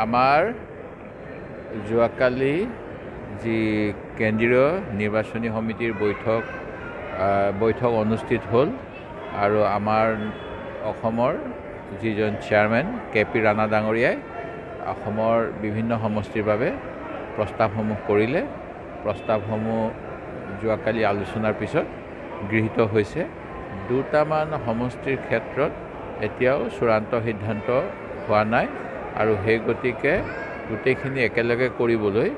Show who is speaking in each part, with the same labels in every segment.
Speaker 1: আমাৰ যোৱাকালি যি কেন্দ্ৰীয় নিৰ্বাচনী সমিতিৰ বৈঠক অনুষ্ঠিত হ'ল আৰু আমাৰ অসমৰ যিজন চেয়াৰমেন কে.পি. ৰাণা ডাঙৰীয়াই অসমৰ বিভিন্ন সমষ্টিৰ বাবে প্ৰস্তাৱসমূহ কৰিলে। প্ৰস্তাৱসমূহ যোৱাকালি আলোচনাৰ পিছত গৃহীত হৈছে। দুটামান সমষ্টিৰ ক্ষেত্ৰত এতিয়াও চূড়ান্ত সিদ্ধান্ত হোৱা নাই আৰু সেই গতিকে গোটেইখিনি একেলগে কৰিবলৈ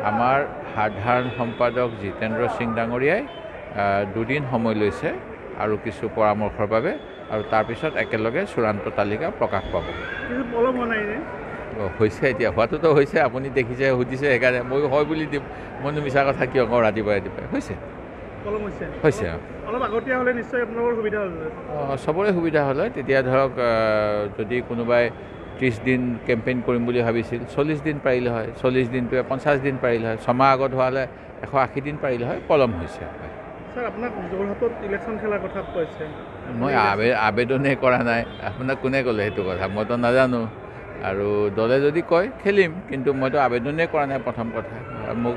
Speaker 1: আমাৰ সাধাৰণ সম্পাদক জিতেন্দ্ৰ সিং ডাঙৰীয়াই 2 দিন সময় লৈছে আৰু কিছু পৰামৰ্শৰ বাবে, আৰু তাৰপিছত একেলগে চূড়ান্ত তালিকা প্ৰকাশ পাব। হৈছে এতিয়া হোৱাটোতো হৈছে, আপুনি দেখিছে, সুধিছে, সেইকাৰণে মই হয় বুলি দিম। মইনো মিছা কথা কিয় কওঁ? ৰাতিপুৱাই হৈছে চবৰে সুবিধা হ'লে। তেতিয়া ধৰক যদি কোনোবাই 30 দিন কেম্পেইন কৰিম বুলি ভাবিছিল, 40 দিন পাৰিলে হয়, 40 দিনটোৱে 50 দিন পাৰিলে হয়, 6 মাহ আগত হোৱালে 180 দিন পাৰিলে হয়, পলম হৈছে। মই আবেদনেই কৰা নাই। আপোনাক কোনে ক'লে সেইটো কথা? মইতো নাজানো। আৰু দলে যদি কয় খেলিম, কিন্তু মইতো আবেদনেই কৰা নাই। প্ৰথম কথা, মোক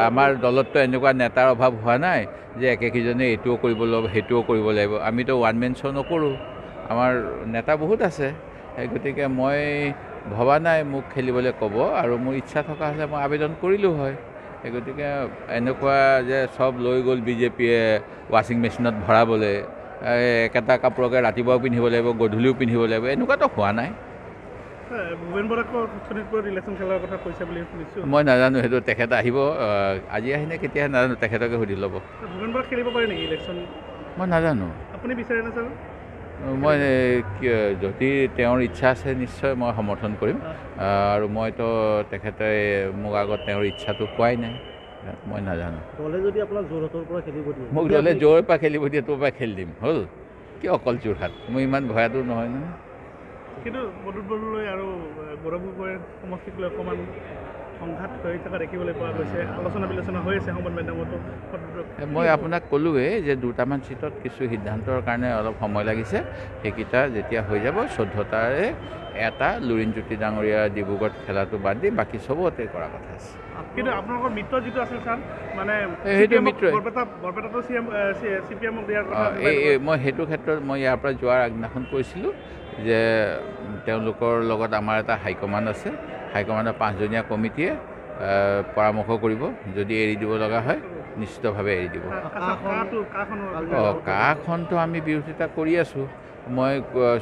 Speaker 1: আমাৰ দলততো এনেকুৱা নেতাৰ অভাৱ হোৱা নাই যে একেকেইজনে এইটোও কৰিব লাগিব সেইটোও কৰিব লাগিব। আমিতো ওৱান মেন শ্ব' নকৰোঁ, আমাৰ নেতা বহুত আছে। সেই গতিকে মই ভবা নাই মোক খেলিবলৈ ক'ব, আৰু মোৰ ইচ্ছা থকা হ'লে মই আবেদন কৰিলোঁ হয়। সেই গতিকে এনেকুৱা যে চব লৈ গ'ল বিজেপিয়ে ৱাশ্বিং মেচিনত ভৰাবলৈ, একেটা কাপোৰকে ৰাতিপুৱাও পিন্ধিব লাগিব, গধূলিও পিন্ধিব লাগিব, এনেকুৱাতো হোৱা নাই। মই নাজানো, সেইটো তেখেত আহিব, আজি আহিনে কেতিয়া নাজানো, তেখেতকে সুধি ল'ব। মই নাজানো। মই যদি তেওঁৰ ইচ্ছা আছে নিশ্চয় মই সমৰ্থন কৰিম, আৰু মইতো তেখেতে মোক আগত তেওঁৰ ইচ্ছাটো কোৱাই নাই। মই নাজানো। মোক দলে যোৰৰ পৰা খেলিব দিয়ে, তোৰ পৰা খেলি দিম, হ'ল কিয় অকল যোৰহাট? মই ইমান ভয়াটো নহয় নহয়।
Speaker 2: কিন্তু মদুত বড়োলৈ আৰু গৌৰৱ গগৈৰ সমষ্টিক লৈ অকণমান সংঘাত হৈ থকা দেখিবলৈ পোৱা গৈছে। আলোচনা বিলোচনা হৈ আছে সংবাদ মাধ্যমতো।
Speaker 1: মই আপোনাক ক'লোৱেই যে দুটামান চিটত কিছু সিদ্ধান্তৰ কাৰণে অলপ সময় লাগিছে। সেইকেইটা যেতিয়া হৈ যাব, 14টাৰে এটা লুৰিণজ্যোতি ডাঙৰীয়া ডিব্ৰুগড়ত খেলাটো বাদ দি বাকী চবতে কৰা কথা আছে।
Speaker 2: কিন্তু আপোনালোকৰ মিত্ৰ যিটো আছে ছাৰ, মানে
Speaker 1: সেইটো মিত্ৰ
Speaker 2: বৰপেটাটো CPM-ক দিয়াৰ কথা।
Speaker 1: মই সেইটো ক্ষেত্ৰত মই ইয়াৰ পৰা যোৱাৰ আগদিনাখন কৈছিলোঁ যে তেওঁলোকৰ লগত আমাৰ এটা হাইকমাণ্ড আছে। হাইকমাণ্ডৰ 5জনীয়া কমিটিয়ে পৰামৰ্শ কৰিব, যদি এৰি দিব লগা হয় নিশ্চিতভাৱে এৰি দিব। কাখনটো আমি বিৰোধিতা কৰি আছোঁ। মই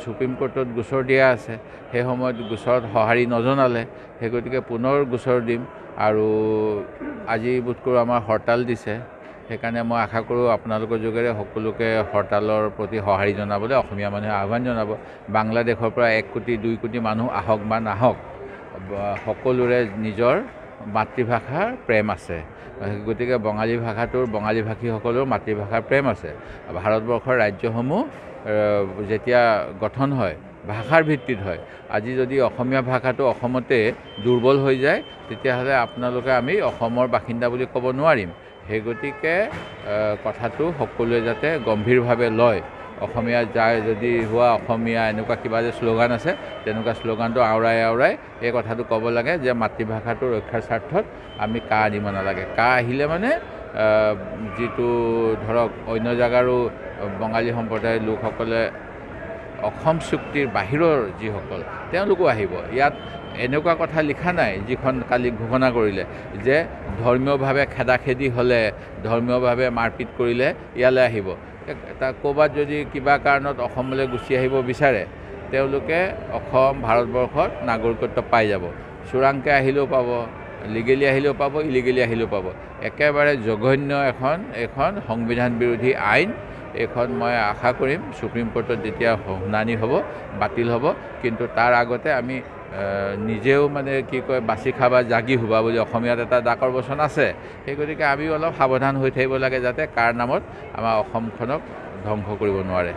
Speaker 1: সুপ্ৰিম কোৰ্টত গোচৰ দিয়া আছে, সেই সময়ত গোচৰত সঁহাৰি নজনালে, সেই গতিকে পুনৰ গোচৰ দিম। আৰু আজি বোধ কৰোঁ আমাৰ হৰতাল দিছে, সেইকাৰণে মই আশা কৰোঁ আপোনালোকৰ যোগেৰে সকলোকে হৰতালৰ প্ৰতি সঁহাৰি জনাবলৈ অসমীয়া মানুহে আহ্বান জনাব। বাংলাদেশৰ পৰা 1 কোটি 2 কোটি মানুহ আহক বা নাহক, সকলোৰে নিজৰ মাতৃভাষাৰ প্ৰেম আছে। গতিকে বঙালী ভাষীসকলৰ মাতৃভাষাৰ প্ৰেম আছে। ভাৰতবৰ্ষৰ ৰাজ্যসমূহ যেতিয়া গঠন হয় ভাষাৰ ভিত্তিত হয়। আজি যদি অসমীয়া ভাষাটো অসমতে দুৰ্বল হৈ যায়, তেতিয়াহ'লে আপোনালোকে আমি অসমৰ বাসিন্দা বুলি ক'ব নোৱাৰিম। সেই গতিকে কথাটো সকলোৱে যাতে গম্ভীৰভাৱে লয়। অসমীয়া যায় যদি হোৱা অসমীয়া, এনেকুৱা কিবা যে শ্লোগান আছে, তেনেকুৱা শ্লোগানটো আওৰাই এই কথাটো ক'ব লাগে যে মাতৃভাষাটো ৰক্ষাৰ স্বাৰ্থত আমি কা আনিব নালাগে। কা আহিলে মানে যিটো ধৰক অন্য জেগাৰো বঙালী সম্প্ৰদায়ৰ লোকসকলে অসম চুক্তিৰ বাহিৰৰ যিসকল, তেওঁলোকো আহিব। ইয়াত এনেকুৱা কথা লিখা নাই যিখন কালি ঘোষণা কৰিলে যে ধৰ্মীয়ভাৱে খেদাখেদি হ'লে, ধৰ্মীয়ভাৱে মাৰপিট কৰিলে ইয়ালৈ আহিব। ক'ৰবাত যদি কিবা কাৰণত অসমলৈ গুচি আহিব বিচাৰে, তেওঁলোকে অসম ভাৰতবৰ্ষত নাগৰিকত্ব পাই যাব। চোৰাংকৈ আহিলেও পাব, লিগেলি আহিলেও পাব, ইলিগেলি আহিলেও পাব। একেবাৰে জঘন্য এখন সংবিধান বিৰোধী আইন। এইখন মই আশা কৰিম সুপ্ৰিম কোৰ্টত যেতিয়া শুনানি হ'ব বাতিল হ'ব, কিন্তু তাৰ আগতে আমি নিজেও মানে কি কয়, বাচি খাবা জাগি শুবা বুলি অসমীয়াত এটা ডাকৰ বচন আছে। সেই গতিকে আমিও অলপ সাৱধান হৈ থাকিব লাগে, যাতে কাৰ নামত আমাৰ অসমখনক ধ্বংস কৰিব নোৱাৰে।